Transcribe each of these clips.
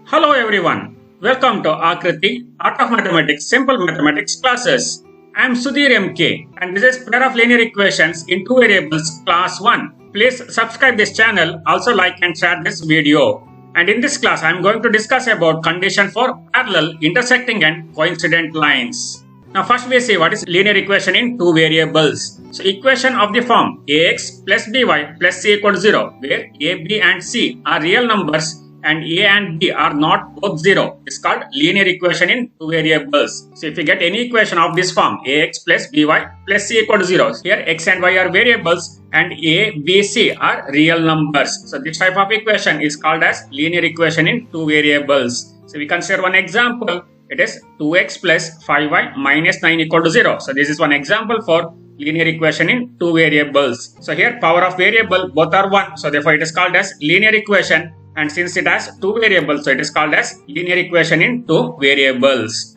Hello everyone. Welcome to Akriti Art of Mathematics Simple Mathematics classes. I am Sudhir MK and this is pair of linear equations in two variables class 1. Please subscribe this channel, also like and share this video. And in this class I am going to discuss about condition for parallel, intersecting and coincident lines. Now first we see what is linear equation in two variables. So equation of the form ax plus by plus c equal to 0 where a, b and c are real numbers and a and b are not both 0 is called linear equation in two variables. So if you get any equation of this form ax plus by plus c equal to 0, here x and y are variables and a, b, c are real numbers. So this type of equation is called as linear equation in two variables. So we consider one example. It is 2x plus 5y minus 9 equal to 0. So this is one example for linear equation in two variables. So here power of variable both are 1. So therefore it is called as linear equation, and since it has two variables, so it is called as linear equation in two variables.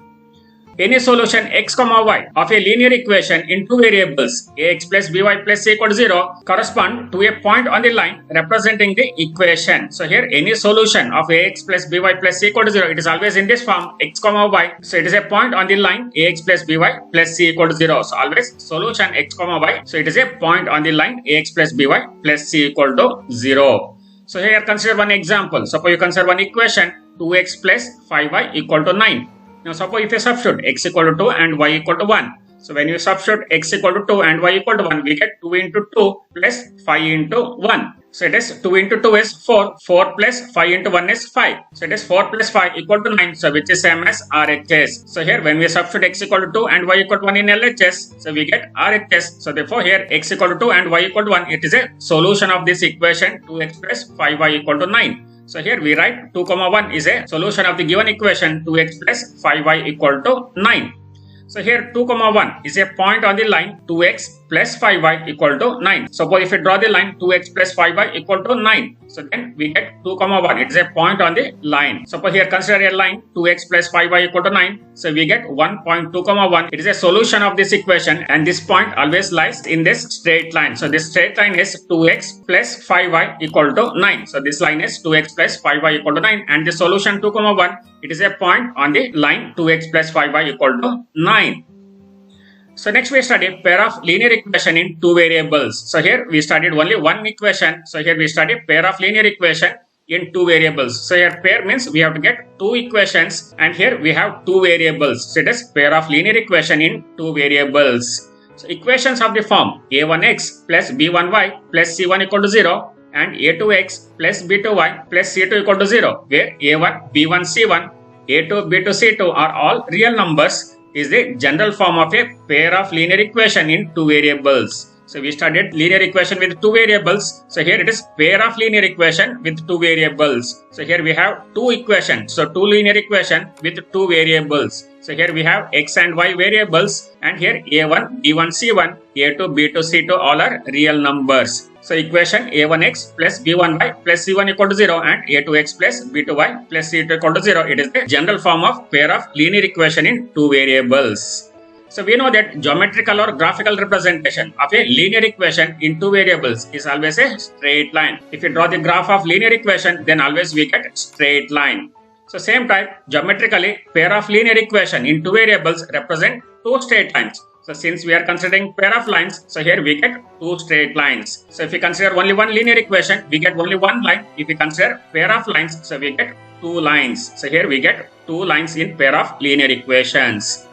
Any solution x comma y of a linear equation in two variables ax plus by plus c equal to 0 correspond to a point on the line representing the equation. So here any solution of ax plus by plus c equal to 0, it is always in this form x comma y. So it is a point on the line ax plus by plus c equal to 0. So always solution x comma y. So it is a point on the line ax plus by plus c equal to 0. So here consider one example. Suppose you consider one equation 2x plus 5y equal to 9. Now suppose if you substitute x equal to 2 and y equal to 1. So when you substitute x equal to 2 and y equal to 1, we get 2 into 2 plus 5 into 1. So it is 2 into 2 is 4, 4 plus 5 into 1 is 5. So it is 4 plus 5 equal to 9, so which is same as RHS. So here when we substitute x equal to 2 and y equal to 1 in LHS, so we get RHS. So therefore here x equal to 2 and y equal to 1, it is a solution of this equation 2x plus 5y equal to 9. So here we write 2 comma 1 is a solution of the given equation 2x plus 5y equal to 9. So here 2 comma 1 is a point on the line 2x plus 5y equal to 9. Suppose if we draw the line 2x plus 5y equal to 9. So then we get 2 comma 1. It is a point on the line. Suppose here consider a line 2x plus 5y equal to 9. So we get 1.2 comma 1. It is a solution of this equation and this point always lies in this straight line. So this straight line is 2x plus 5y equal to 9. So this line is 2x plus 5y equal to 9 and the solution 2 comma 1. It is a point on the line 2x plus 5y equal to 9. So next we study pair of linear equation in two variables. So here we studied only one equation. So here we study pair of linear equation in two variables. So here pair means we have to get two equations and here we have two variables. So it is pair of linear equation in two variables. So equations of the form a1x plus b1y plus c1 equal to 0 and a2x plus b2y plus c2 equal to 0 where a1, b1, c1, a2, b2, c2 are all real numbers is the general form of a pair of linear equation in two variables. So we studied linear equation with two variables. So here it is pair of linear equation with two variables. So here we have two equations. So two linear equation with two variables. So here we have x and y variables and here a1, b1, c1, a2, b2, c2 all are real numbers. So equation a1x plus b1y plus c1 equal to 0 and a2x plus b2y plus c2 equal to 0. It is the general form of pair of linear equation in two variables. So we know that geometrical or graphical representation of a linear equation in two variables is always a straight line. If you draw the graph of linear equation, then always we get straight line. So same type, geometrically, pair of linear equation in two variables represent two straight lines. So since we are considering pair of lines, so here we get two straight lines. So if we consider only one linear equation, we get only one line. If we consider pair of lines, so we get two lines. So here we get two lines in pair of linear equations.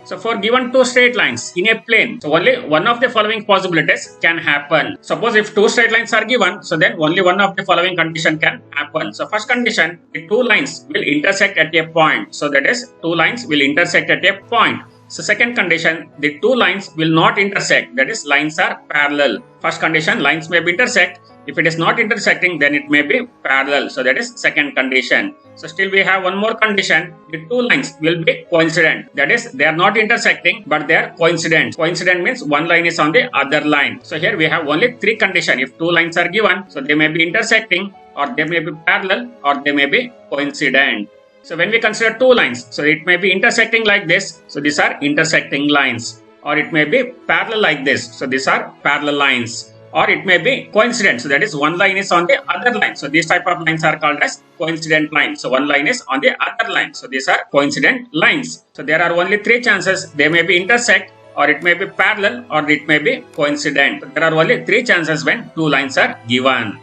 So for given two straight lines in a plane, so only one of the following possibilities can happen. Suppose if two straight lines are given, so then only one of the following condition can happen. So first condition, the two lines will intersect at a point. So that is two lines will intersect at a point. So second condition, the two lines will not intersect. That is lines are parallel. First condition, lines may be intersect. If it is not intersecting, then it may be parallel. So that is second condition. So still we have one more condition. The two lines will be coincident. That is they are not intersecting but they are coincident. Coincident means one line is on the other line. So here we have only three conditions. If two lines are given, so they may be intersecting or they may be parallel or they may be coincident. So when we consider two lines, so it may be intersecting like this. So these are intersecting lines. Or it may be parallel like this. So these are parallel lines. or it may be coincident. So that is one line is on the other line. So these type of lines are called as coincident lines. So one line is on the other line. So these are coincident lines. So there are only three chances. They may be intersect, or it may be parallel, or it may be coincident. So there are only three chances when two lines are given.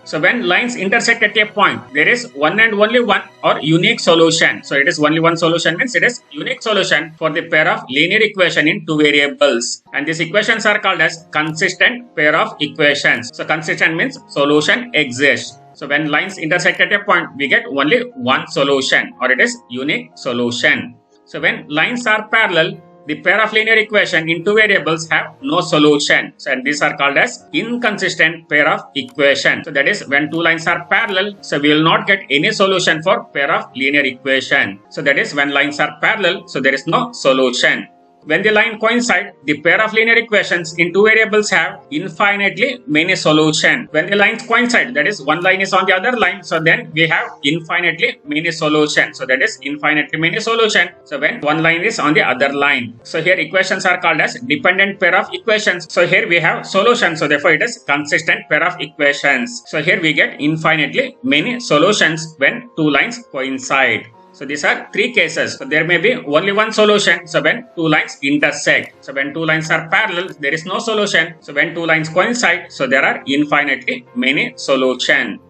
So when lines intersect at a point, there is one and only one or unique solution. So it is only one solution means it is unique solution for the pair of linear equation in two variables. And these equations are called as consistent pair of equations. So consistent means solution exists. So when lines intersect at a point, we get only one solution, or it is unique solution. So when lines are parallel, the pair of linear equation in two variables have no solution. So and these are called as inconsistent pair of equation. So that is when two lines are parallel, so we will not get any solution for pair of linear equation. So that is when lines are parallel, so there is no solution. When the line coincide, the pair of linear equations in two variables have infinitely many solutions. When the lines coincide, that is one line is on the other line, so then we have infinitely many solutions. So that is infinitely many solutions. So when one line is on the other line. So here equations are called as dependent pair of equations. So here we have solutions. So therefore it is consistent pair of equations. So here we get infinitely many solutions when two lines coincide. So these are three cases. So there may be only one solution. So when two lines intersect. So when two lines are parallel, there is no solution. So when two lines coincide, so there are infinitely many solutions.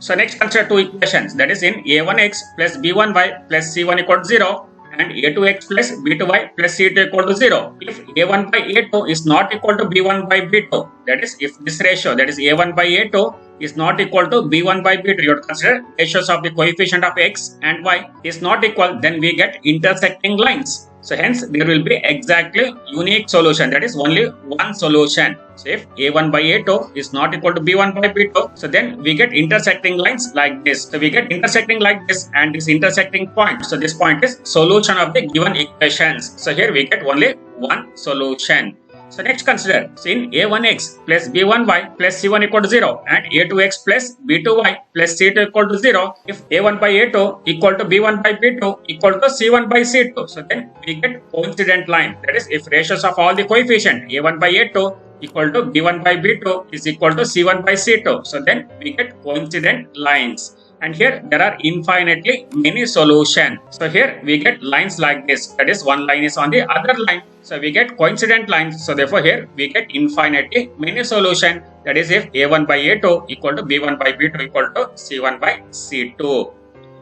So next consider two equations. That is in a1x plus b1y plus c1 equal to 0 and a2x plus b2y plus c2 equal to 0. If a1 by a2 is not equal to b1 by b2, that is if this ratio, that is a1 by a2 is not equal to b1 by b2, you have to consider ratios of the coefficient of x and y is not equal, then we get intersecting lines. So hence there will be exactly unique solution, that is only one solution. So if a1 by a2 is not equal to b1 by b2, so then we get intersecting lines like this. So we get intersecting like this and this intersecting point. So this point is solution of the given equations. So here we get only one solution. So next consider, so in a1x plus b1y plus c1 equal to 0 and a2x plus b2y plus c2 equal to 0, if a1 by a2 equal to b1 by b2 equal to c1 by c2, so then we get coincident line. That is if ratios of all the coefficient a1 by a2 equal to b1 by b2 is equal to c1 by c2, so then we get coincident lines. And here there are infinitely many solutions. So here we get lines like this, that is one line is on the other line. So we get coincident lines. So therefore here we get infinitely many solutions. That is if a1 by a2 equal to b1 by b2 equal to c1 by c2.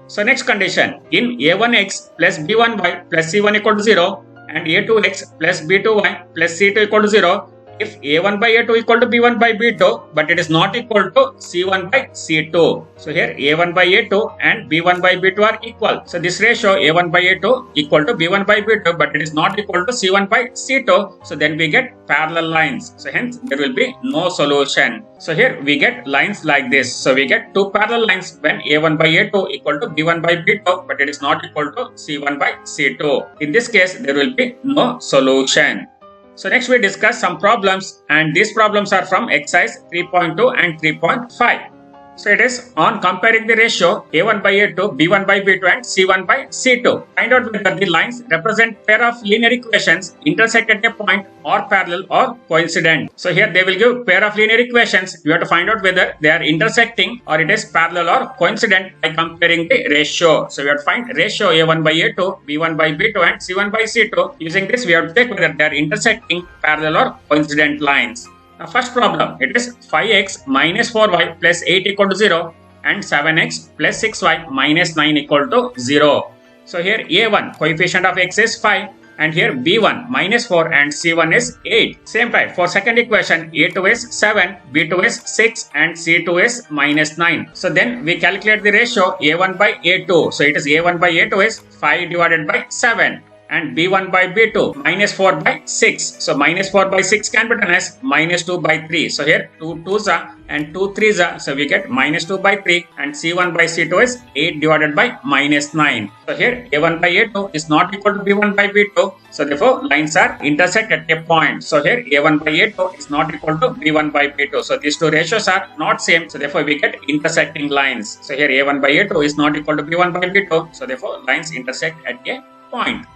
So next condition, in a1x plus b1y plus c1 equal to 0 and a2x plus b2y plus c2 equal to 0, if a1 by a2 equal to b1 by b2 but it is not equal to c1 by c2. So here a1 by a2 and b1 by b2 are equal. So this ratio a1 by a2 equal to b1 by b2 but it is not equal to c1 by c2. So then we get parallel lines. So hence there will be no solution. So here we get lines like this. So we get two parallel lines when a1 by a2 equal to b1 by b2 but it is not equal to c1 by c2. In this case there will be no solution. So next we discuss some problems, and these problems are from exercise 3.2 and 3.5. So it is on comparing the ratio a1 by a2, b1 by b2 and c1 by c2. Find out whether the lines represent pair of linear equations intersect at a point or parallel or coincident. So here they will give pair of linear equations. You have to find out whether they are intersecting or it is parallel or coincident by comparing the ratio. So we have to find ratio a1 by a2, b1 by b2 and c1 by c2. Using this we have to check whether they are intersecting parallel or coincident lines. Now first problem, it is 5x minus 4y plus 8 equal to 0 and 7x plus 6y minus 9 equal to 0. So here a1 coefficient of x is 5 and here b1 minus 4 and c1 is 8. Same type for second equation, a2 is 7, b2 is 6 and c2 is minus 9. So then we calculate the ratio a1 by a2. So it is a1 by a2 is 5 divided by 7. And b1 by b2 minus 4 by 6. So minus 4 by 6 can be done as minus 2 by 3. So here 2 2s are and 2 3s are. So we get minus 2 by 3 and c1 by c2 is 8 divided by minus 9. So here a1 by a2 is not equal to b1 by b2. So therefore lines are intersect at a point. So here a1 by a2 is not equal to b1 by b2. So these two ratios are not same. So therefore we get intersecting lines. So here a1 by a2 is not equal to b1 by b2. So therefore lines intersect at a point.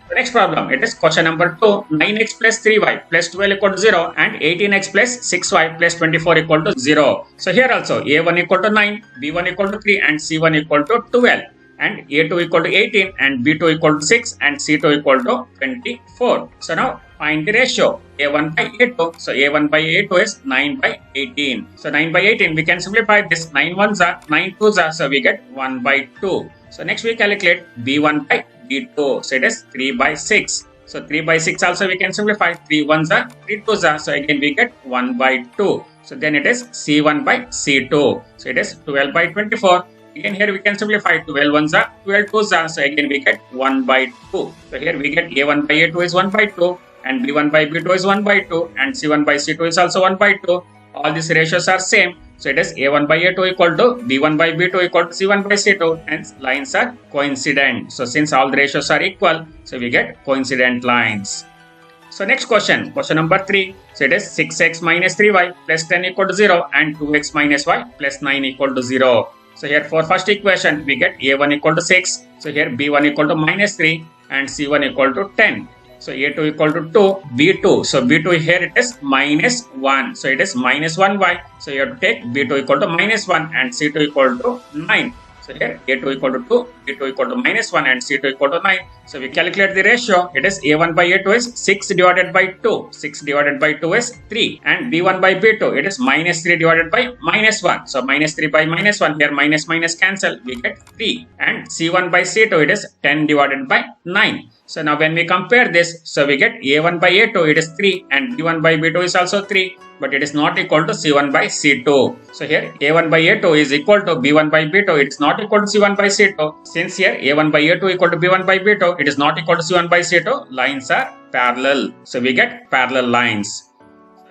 The next problem, it is question number 2, 9x plus 3y plus 12 equal to 0 and 18x plus 6y plus 24 equal to 0. So here also a1 equal to 9, b1 equal to 3 and c1 equal to 12 and a2 equal to 18 and b2 equal to 6 and c2 equal to 24. So now find the ratio a1 by a2. So a1 by a2 is 9 by 18. So 9 by 18 we can simplify this, 9 ones are 9 twos are, so we get 1 by 2. So next we calculate b1 by b2. So it is 3 by 6. So 3 by 6 also we can simplify, 3 ones are 3 twos are, so again we get 1 by 2. So then it is c1 by c2. So it is 12 by 24. Again here we can simplify, 12 ones are 12 twos are, so again we get 1 by 2. So here we get a1 by a2 is 1 by 2 and b1 by b2 is 1 by 2 and c1 by c2 is also 1 by 2. All these ratios are same. So it is a1 by a2 equal to b1 by b2 equal to c1 by c2 and lines are coincident. So since all the ratios are equal, so we get coincident lines. So next question, question number 3. So it is 6x minus 3y plus 10 equal to 0 and 2x minus y plus 9 equal to 0. So here for first equation we get a1 equal to 6. So here b1 equal to minus 3 and c1 equal to 10. So a2 equal to 2, b2. So b2 here it is minus 1. So it is minus 1y. So you have to take b2 equal to minus 1 and c2 equal to 9. So here a2 equal to 2, b2 equal to minus 1 and c2 equal to 9. So we calculate the ratio. It is a1 by a2 is 6 divided by 2. 6 divided by 2 is 3. And b1 by b2 it is minus 3 divided by minus 1. So minus 3 by minus 1, here minus minus cancel, we get 3. And c1 by c2 it is 10 divided by 9. So now when we compare this, so we get a1 by a2 it is 3 and b1 by b2 is also 3, but it is not equal to c1 by c2. So here a1 by a2 is equal to b1 by b2, it is not equal to c1 by c2. Since here a1 by a2 equal to b1 by b2, it is not equal to c1 by c2, lines are parallel. So we get parallel lines.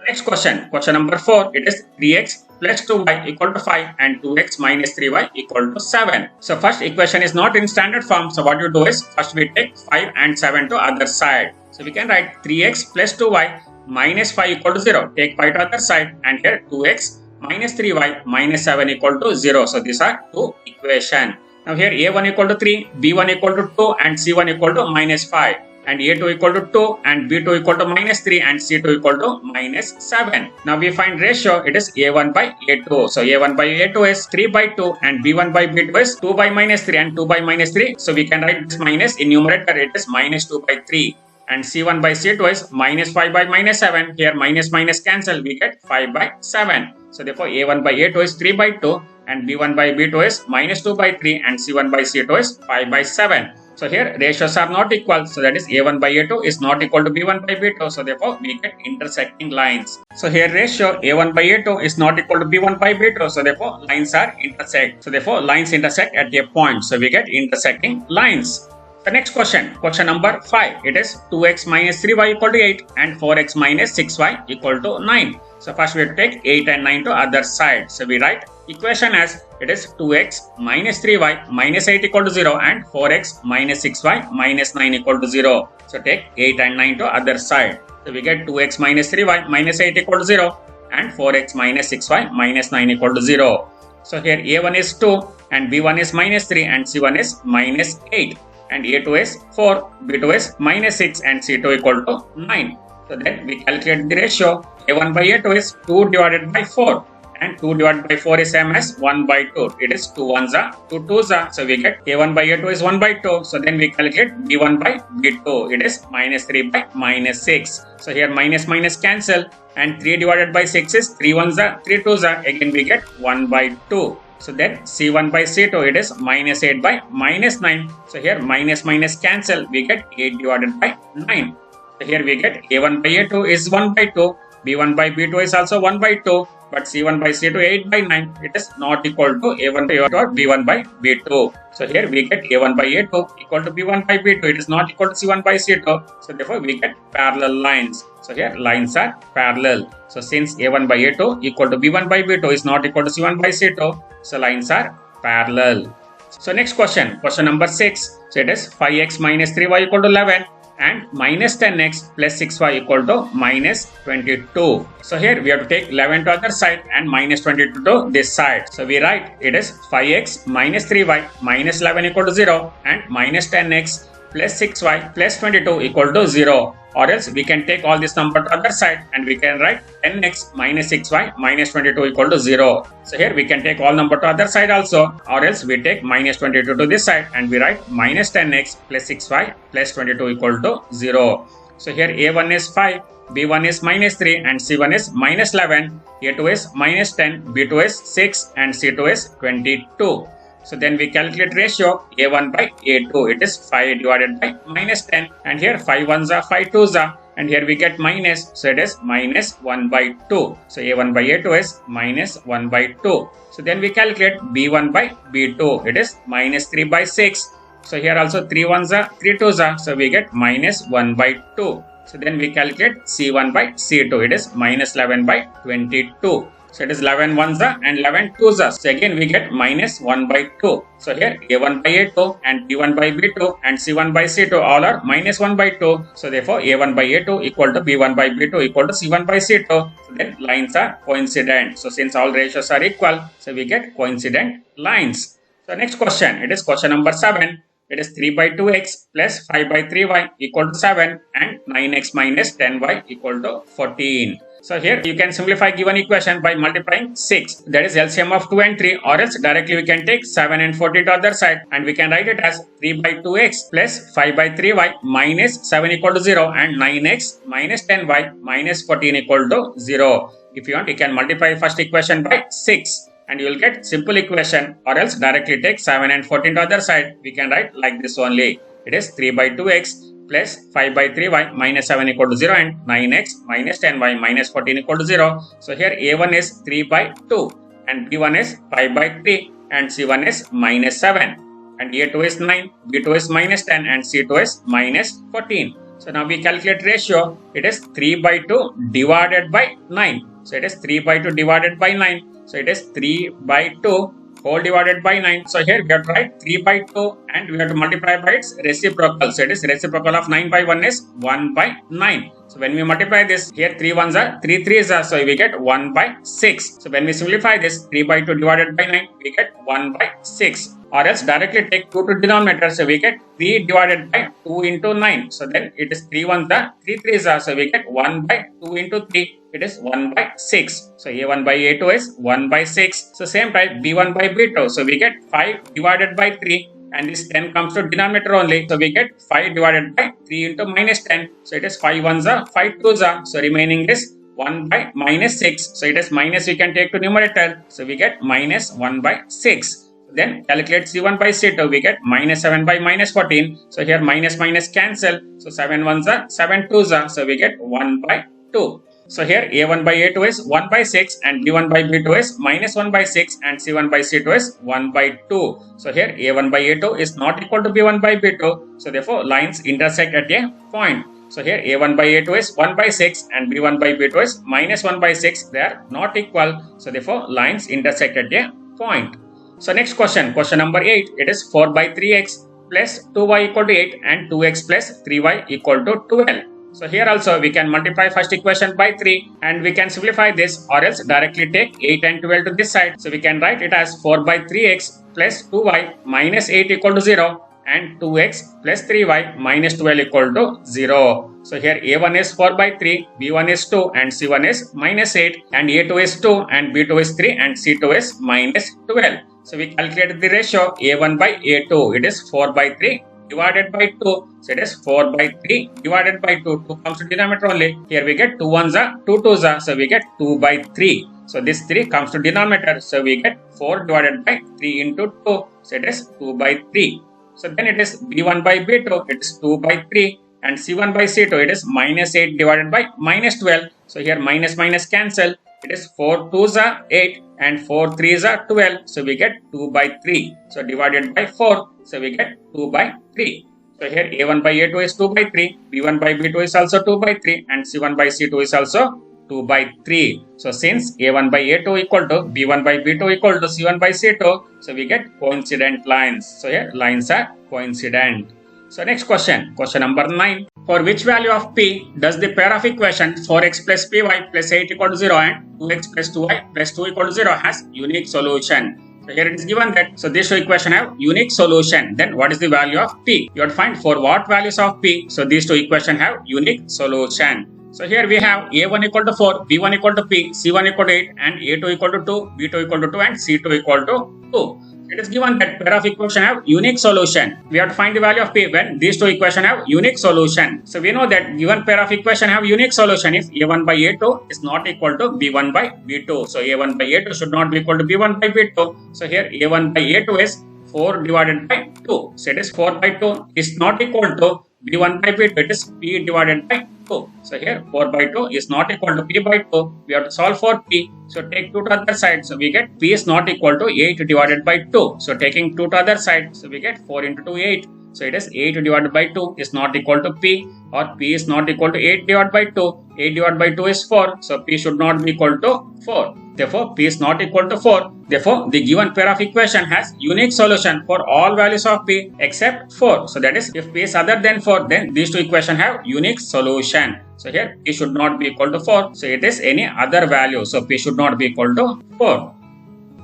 Next question, question number 4, it is 3x plus 2y equal to 5 and 2x minus 3y equal to 7. So first equation is not in standard form. So what you do is first we take 5 and 7 to other side. So we can write 3x plus 2y minus 5 equal to 0. Take 5 to other side and here 2x minus 3y minus 7 equal to 0. So these are two equations. Now here a1 equal to 3, b1 equal to 2 and c1 equal to minus 5. And a2 equal to 2 and b2 equal to minus 3 and c2 equal to minus 7. Now we find ratio, it is a1 by a2. So a1 by a2 is 3 by 2 and b1 by b2 is 2 by minus 3 and 2 by minus 3. So we can write this minus in numerator, it is minus 2 by 3. And c1 by c2 is minus 5 by minus 7. Here minus minus cancel, we get 5 by 7. So therefore a1 by a2 is 3 by 2 and b1 by b2 is minus 2 by 3 and c1 by c2 is 5 by 7. So here ratios are not equal. So that is a1 by a2 is not equal to b1 by b2. So therefore we get intersecting lines. So here ratio a1 by a2 is not equal to b1 by b2. So therefore lines are intersect. So therefore lines intersect at a point. So we get intersecting lines. The next question, question number 5. It is 2x minus 3y equal to 8 and 4x minus 6y equal to 9. So first we take 8 and 9 to other side. So we write equation as it is 2x minus 3y minus 8 equal to 0 and 4x minus 6y minus 9 equal to 0. So take 8 and 9 to other side. So we get 2x minus 3y minus 8 equal to 0 and 4x minus 6y minus 9 equal to 0. So here a1 is 2 and b1 is minus 3 and c1 is minus 8. And a2 is 4, b2 is minus 6 and c2 equal to 9. So then we calculate the ratio. a1 by a2 is 2 divided by 4 and 2 divided by 4 is same as 1 by 2. It is 2 ones are 2 twos are. So we get a1 by a2 is 1 by 2. So then we calculate b1 by b2. It is minus 3 by minus 6. So here minus minus cancel and 3 divided by 6 is 3 ones are 3 twos are. Again we get 1 by 2. So then c1 by c2 it is minus 8 by minus 9. So here minus minus cancel, we get 8 divided by 9. So here we get a1 by a2 is 1 by 2, b1 by b2 is also 1 by 2, but c1 by c2 8 by 9. It is not equal to a1 by a2 or b1 by b2. So here we get a1 by a2 equal to b1 by b2. It is not equal to c1 by c2. So therefore we get parallel lines. So here lines are parallel. So since a1 by a2 equal to b1 by b2 is not equal to c1 by c2, so lines are parallel. So next question, question number 6. So it is 5x minus 3y equal to 11 and minus 10x plus 6y equal to minus 22. So here we have to take 11 to other side and minus 22 to this side. So we write it is 5x minus 3y minus 11 equal to 0 and minus 10x plus 6y plus 22 equal to 0. Or else we can take all this number to other side and we can write 10x minus 6y minus 22 equal to 0. So here we can take all number to other side also, or else we take minus 22 to this side and we write minus 10x plus 6y plus 22 equal to 0. So here a1 is 5, b1 is minus 3 and c1 is minus 11, a2 is minus 10, b2 is 6 and c2 is 22. So then we calculate ratio a1 by a2. It is 5 divided by minus 10, and here 5 ones are 5 twos are, and here we get minus, so it is minus 1 by 2. So a1 by a2 is minus 1 by 2. So then we calculate b1 by b2. It is minus 3 by 6. So here also 3 ones are 3 twos are, so we get minus 1 by 2. So then we calculate c1 by c2. It is minus 11 by 22. So it is 11 ones are and 11 twos are. So again we get minus 1 by 2. So here a1 by a2 and b1 by b2 and c1 by c2 all are minus 1 by 2. So therefore a1 by a2 equal to b1 by b2 equal to c1 by c2. So then lines are coincident. So since all ratios are equal, so we get coincident lines. So next question, it is question number 7. It is 3 by 2x plus 5 by 3y equal to 7 and 9x minus 10y equal to 14. So here you can simplify given equation by multiplying 6, that is LCM of 2 and 3, or else directly we can take 7 and 14 to other side and we can write it as 3 by 2x plus 5 by 3y minus 7 equal to 0 and 9x minus 10y minus 14 equal to 0. If you want, you can multiply first equation by 6 and you will get simple equation, or else directly take 7 and 14 to other side. We can write like this only. It is 3 by 2x plus 5 by 3y minus 7 equal to 0 and 9x minus 10y minus 14 equal to 0. So here a1 is 3 by 2 and b1 is 5 by 3 and c1 is minus 7 and a2 is 9, b2 is minus 10 and c2 is minus 14. So now we calculate ratio. It is 3 by 2 divided by 9. So it is 3 by 2 divided by 9. So it is 3 by 2 whole divided by 9. So here we have to write 3 by 2 and we have to multiply by its reciprocal. So it is reciprocal of 9 by 1 is 1 by 9. So when we multiply this, here 3 ones are 3 threes are, so we get 1 by 6. So when we simplify this, 3 by 2 divided by 9, we get 1 by 6. Or else directly take 2 to denominator, so we get 3 divided by 2 into 9. So then it is 3 ones are 3 threes are, so we get 1 by 2 into 3. It is 1 by 6. So a1 by a2 is 1 by 6. So same type b1 by b2. So we get 5 divided by 3 and this 10 comes to denominator only. So we get 5 divided by 3 into minus 10. So it is 5 ones are 5 twos are. So remaining is 1 by minus 6. So it is minus we can take to numerator. So we get minus 1 by 6. Then calculate c1 by c2, we get minus 7 by minus 14. So here minus minus cancel. So 7 ones are 7 twos are. So we get 1 by 2. So here a1 by a2 is 1 by 6 and b1 by b2 is minus 1 by 6 and c1 by c2 is 1 by 2. So here a1 by a2 is not equal to b1 by b2. So therefore lines intersect at a point. So here a1 by a2 is 1 by 6 and b1 by b2 is minus 1 by 6. They are not equal. So therefore lines intersect at a point. So next question, question number 8. It is 4 by 3x plus 2y equal to 8 and 2x plus 3y equal to 12. So here also we can multiply first equation by 3 and we can simplify this, or else directly take 8 and 12 to this side. So we can write it as 4 by 3x plus 2y minus 8 equal to 0 and 2x plus 3y minus 12 equal to 0. So here a1 is 4 by 3, b1 is 2 and c1 is minus 8 and a2 is 2 and b2 is 3 and c2 is minus 12. So we calculate the ratio a1 by a2. It is 4 by 3 divided by 2. So it is 4 by 3 divided by 2. 2 comes to denominator only. Here we get 2 ones are 2 twos are. So we get 2 by 3. So this 3 comes to denominator. So we get 4 divided by 3 into 2. So it is 2 by 3. So then it is b1 by b2. It is 2 by 3. And c1 by c2. It is minus 8 divided by minus 12. So here minus minus cancel. It is 4 twos are 8 and 4 threes are 12. So we get 2 by 3. So divided by 4. So we get 2 by 3. So here a1 by a2 is 2 by 3. b1 by b2 is also 2 by 3. And c1 by c2 is also 2 by 3. So since a1 by a2 equal to b1 by b2 equal to c1 by c2. So we get coincident lines. So here lines are coincident. So next question, question number 9. For which value of p does the pair of equations 4x plus py plus 8 equal to 0 and 2x plus 2y plus 2 equal to 0 has unique solution? So here it is given that, so these two equations have unique solution. Then what is the value of P? You have to find for what values of P. So these two equations have unique solution. So here we have A1 equal to 4, B1 equal to P, C1 equal to 8, and A2 equal to 2, B2 equal to 2, and C2 equal to 2. It is given that pair of equations have unique solution. We have to find the value of P when these two equations have unique solution. So we know that given pair of equations have unique solution if A1 by A2 is not equal to B1 by B2. So A1 by A2 should not be equal to B1 by B2. So here A1 by A2 is 4 divided by 2. So it is 4 by 2 is not equal to B1 by B2. It is P divided by 2. So here 4 by 2 is not equal to P by 2. We have to solve for P. So take 2 to other side. So we get P is not equal to 8 divided by 2. So taking 2 to other side. So we get 4 into 2 8. So it is 8 divided by 2 is not equal to P, or P is not equal to 8 divided by 2. 8 divided by 2 is 4. So P should not be equal to 4. Therefore, P is not equal to 4. Therefore, the given pair of equation has unique solution for all values of P except 4. So that is, if P is other than 4, then these two equations have unique solution. So here P should not be equal to 4. So it is any other value. So P should not be equal to 4.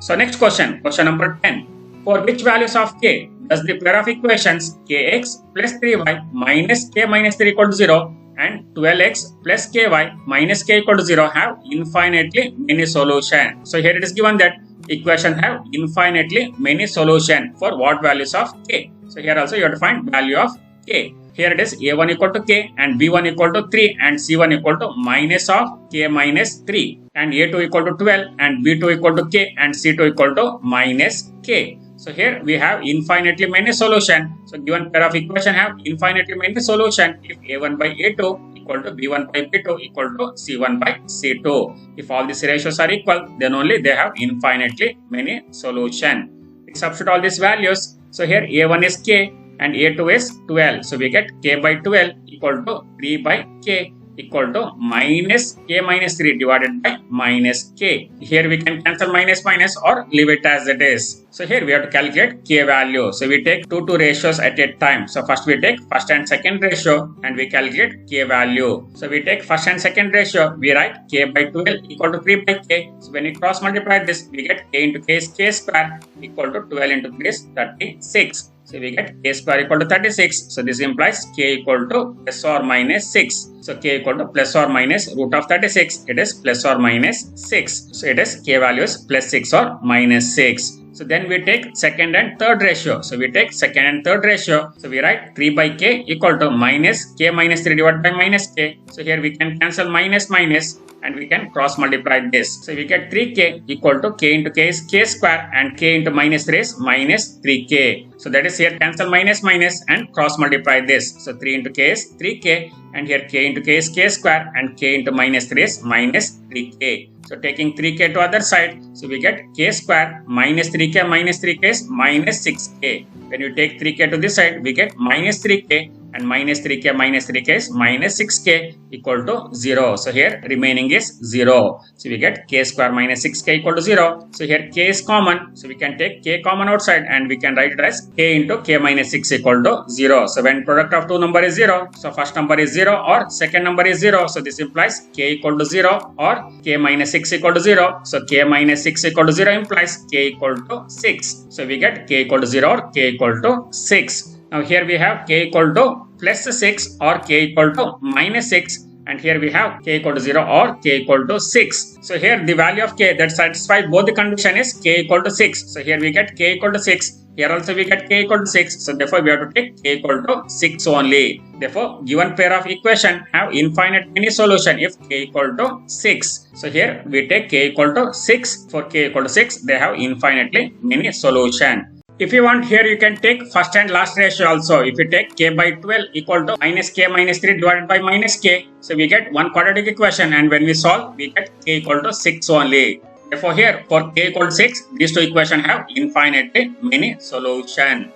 So next question, question number 10. For which values of K does the pair of equations Kx plus 3y minus K minus 3 equal to 0 and 12x plus ky minus k equal to 0 have infinitely many solutions? So here it is given that equation have infinitely many solutions for what values of k. So here also you have to find value of k. Here it is a1 equal to k and b1 equal to 3 and c1 equal to minus of k minus 3 and a2 equal to 12 and b2 equal to k and c2 equal to minus k. So here we have infinitely many solution. So given pair of equation have infinitely many solution if a1 by a2 equal to b1 by b2 equal to c1 by c2. If all these ratios are equal, then only they have infinitely many solution. We substitute all these values. So here a1 is k and a2 is 12. So we get k by 12 equal to 3 by k equal to minus k minus 3 divided by minus k. Here we can cancel minus minus or leave it as it is. So here we have to calculate k value. So we take two ratios at a time. So first we take first and second ratio and we calculate k value. So we take first and second ratio. We write k by 12 equal to 3 by k. So when we cross multiply this, we get k into k is k square equal to 12 into 3 is 36. So we get k square equal to 36. So this implies k equal to plus or minus 6. So k equal to plus or minus root of 36. It is plus or minus 6. So it is k value is plus 6 or minus 6. So then we take second and third ratio. So we take second and third ratio. So we write 3 by k equal to minus k minus 3 divided by minus k. So here we can cancel minus minus and we can cross multiply this. So we get 3k equal to k into k is k square and k into minus 3 is minus 3k. So that is here cancel minus minus and cross multiply this. So 3 into k is 3k and here k into k is k square and k into minus 3 is minus 3k. So taking 3k to other side, so we get k square minus 3k is minus 6k. When you take 3k to this side, we get minus 3k and minus 3k is minus 6k equal to 0. So here remaining is 0. So we get k square minus 6k equal to 0. So here k is common. So we can take k common outside and we can write it as k into k minus 6 equal to 0. So when product of two number is 0, so first number is 0 or second number is 0. So this implies k equal to 0 or k minus 6 equal to 0. So k minus 6 equal to 0 implies k equal to 6. So we get k equal to 0 or k equal to 6. Now here we have k equal to plus 6 or k equal to minus 6 and here we have k equal to 0 or k equal to 6. So here the value of k that satisfies both the condition is k equal to 6. So here we get k equal to 6. Here also we get k equal to 6. So therefore we have to take k equal to 6 only. Therefore given pair of equation have infinite many solution if k equal to 6. So here we take k equal to 6. For k equal to 6 they have infinitely many solution. If you want, here you can take first and last ratio also. If you take k by 12 equal to minus k minus 3 divided by minus k. So we get one quadratic equation and when we solve, we get k equal to 6 only. Therefore here for k equal to 6, these two equations have infinitely many solution.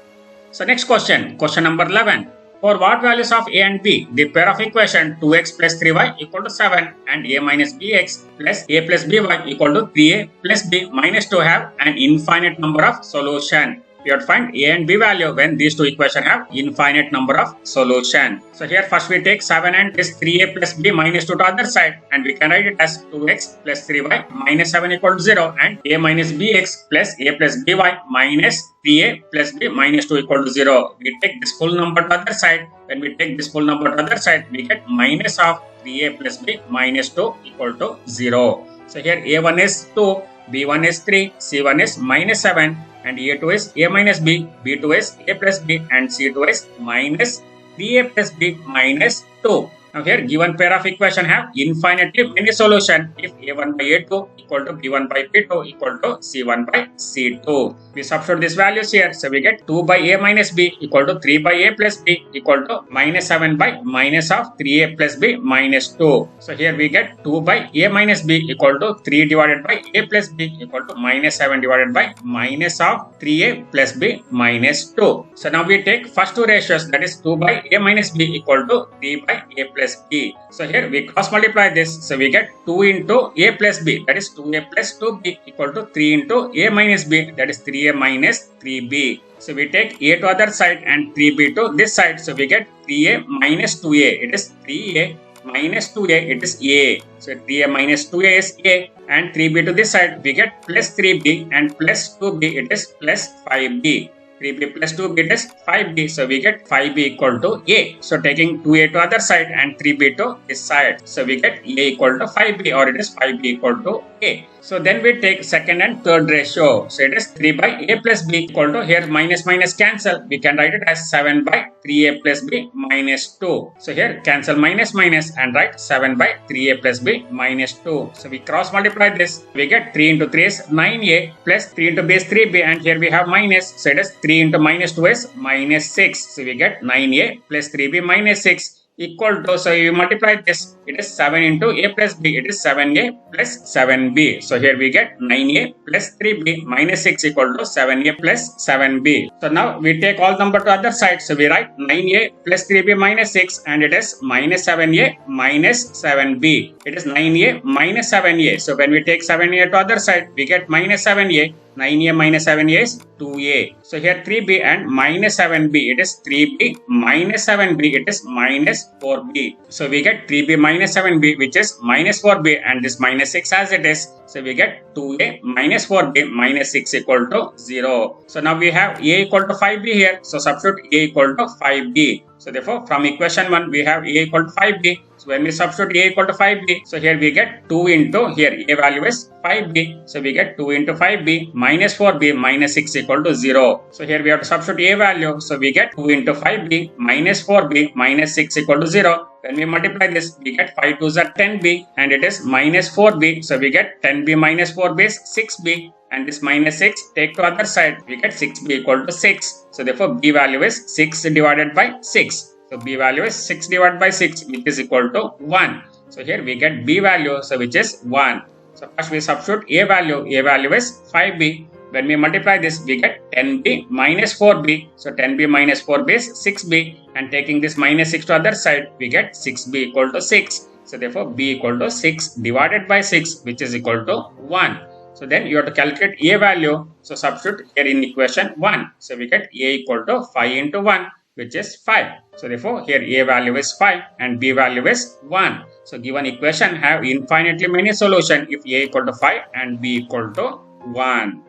So next question, question number 11. For what values of a and b, the pair of equation 2x plus 3y equal to 7 and a minus bx plus a plus by equal to 3a plus b minus 2 have an infinite number of solution. we have to find A and B value when these two equations have infinite number of solution. So here first we take 7 and this 3a plus b minus 2 to other side, and we can write it as 2x plus 3y minus 7 equal to 0, and a minus bx plus a plus by minus 3a plus b minus 2 equal to 0. We take this full number to other side. When we take this full number to other side, we get minus of 3a plus b minus 2 equal to 0. So here a1 is 2, b1 is 3, c1 is minus 7, and a2 is a minus b, b2 is a plus b, and c2 is minus 3a plus b minus 2. Now here given pair of equation have infinitely many solution if a1 by a2 equal to b1 by b2 equal to c1 by c2. We substitute these values here, so we get 2 by a minus b equal to 3 by a plus b equal to minus 7 by minus of 3a plus b minus 2. So here we get 2 by a minus b equal to 3 divided by a plus b equal to minus 7 divided by minus of 3a plus b minus 2. So now we take first two ratios, that is 2 by a minus b equal to 3 by a plus b. So here we cross multiply this, so we get 2 into a plus b, that is 2a plus 2b equal to 3 into a minus b, that is 3a minus 3b. So we take a to other side and 3b to this side, so we get 3a minus 2a, it is 3a minus 2a, it is a. So 3a minus 2a is a, and 3b to this side we get plus 3b, and plus 2b it is plus 5b. 3b plus 2b it is 5b, so we get 5b equal to a. So taking 2a to other side and 3b to this side, so we get a equal to 5b, or it is 5b equal to a. So then we take second and third ratio, so it is 3 by a plus b equal to, here minus minus cancel, we can write it as 7 by 3a plus b minus 2. So here cancel minus minus and write 7 by 3a plus b minus 2. So we cross multiply this, we get 3 into 3 is 9a plus 3 into b is 3b, and here we have minus, so it is 3 into minus 2 is minus 6. So we get 9a plus 3b minus 6 equal to, so you multiply this, it is 7 into a plus b, it is 7a plus 7b. So here we get 9a plus 3b minus 6 equal to 7a plus 7b. So now we take all number to other side, so we write 9a plus 3b minus 6, and it is minus 7a minus 7b. It is 9a minus 7a. So when we take 7a to other side, we get minus 7a. 9a minus 7a is 2a. So here 3b and minus 7b, it is 3b minus 7b, it is minus 4b. So we get 3b minus 7b, which is minus 4b, and this minus 6 as it is. So we get 2a minus 4b minus 6 equal to 0. So now we have a equal to 5b here. So substitute a equal to 5b. So therefore from equation 1 we have a equal to 5b. So when we substitute a equal to 5b, so here we get 2 into, here a value is 5b. So we get 2 into 5b minus 4b minus 6 equal to 0. So here we have to substitute a value. So we get 2 into 5b minus 4b minus 6 equal to 0. When we multiply this, we get 5 2s are 10b, and it is minus 4b. So we get 10b minus 4b is 6b, and this minus 6 take to other side, we get 6b equal to 6. So therefore b value is 6 divided by 6. So b value is 6 divided by 6, which is equal to 1. So here we get b value, so which is 1. So first we substitute a value is 5b. When we multiply this, we get 10b minus 4b. So 10b minus 4b is 6b, and taking this minus 6 to other side, we get 6b equal to 6. So therefore b equal to 6 divided by 6, which is equal to 1. So then you have to calculate a value. So substitute here in equation 1. So we get a equal to 5 into 1, which is 5. So therefore here a value is 5 and b value is 1. So given equation have infinitely many solution if a equal to 5 and b equal to 1.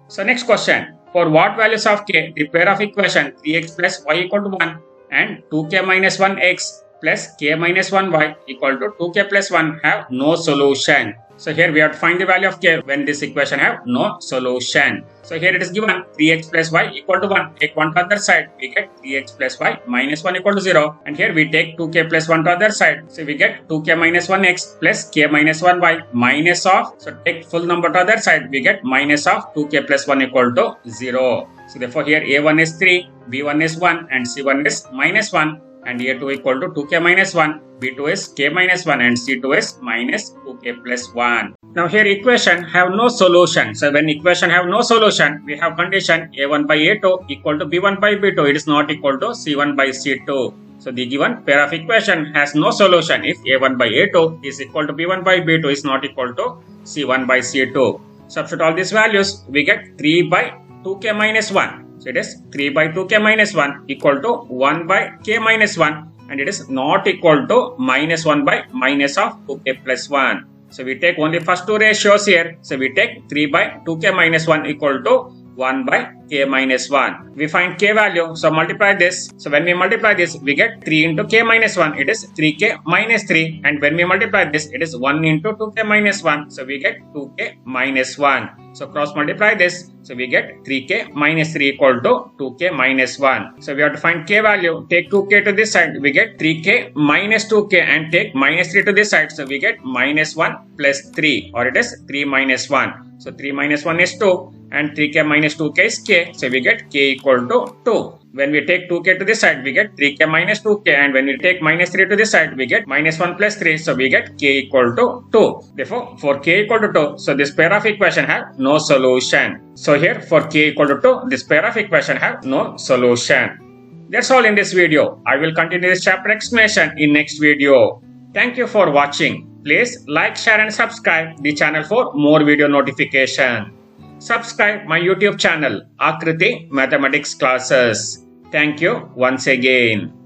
So next question. For what values of k, the pair of equation 3x plus y equal to 1 and 2k minus 1x plus k minus 1y equal to 2k plus 1 have no solution. So here we have to find the value of k when this equation have no solution. So here it is given 3x plus y equal to 1. Take 1 to other side, we get 3x plus y minus 1 equal to 0. And here we take 2k plus 1 to other side. So we get 2k minus 1x plus k minus 1y minus of, so take full number to other side, we get minus of 2k plus 1 equal to 0. So therefore here a1 is 3, b1 is 1, and c1 is minus 1. And a2 equal to 2k minus 1, b2 is k minus 1, and c2 is minus 2k plus 1. Now here equation have no solution. So when equation have no solution, we have condition a1 by a2 equal to b1 by b2. It is not equal to c1 by c2. So the given pair of equation has no solution if a1 by a2 is equal to b1 by b2 is not equal to c1 by c2. Substitute all these values, we get 3 by 2k minus 1. So it is 3 by 2k minus 1 equal to 1 by k minus 1, and it is not equal to minus 1 by minus of 2k plus 1. So we take only first two ratios here. So we take 3 by 2k minus 1 equal to 1 by k minus 1. We find k value, so multiply this. So when we multiply this, we get 3 into k minus 1, it is 3k minus 3. And when we multiply this, it is 1 into 2k minus 1, so we get 2k minus 1. So cross multiply this, so we get 3k minus 3 equal to 2k minus 1. So we have to find k value, take 2k to this side, we get 3k minus 2k, and take minus 3 to this side, so we get minus 1 plus 3, or it is 3 minus 1. So 3 minus 1 is 2, and 3k minus 2k is k, so we get k equal to 2. When we take 2k to this side, we get 3k minus 2k, and when we take minus 3 to this side, we get minus 1 plus 3, so we get k equal to 2. Therefore, for k equal to 2, so this pair of equation have no solution. So here, for k equal to 2, this pair of equation have no solution. That's all in this video. I will continue this chapter explanation in next video. Thank you for watching. Please like, share and subscribe the channel for more video notification. Subscribe my YouTube channel, Akriti Mathematics Classes. Thank you once again.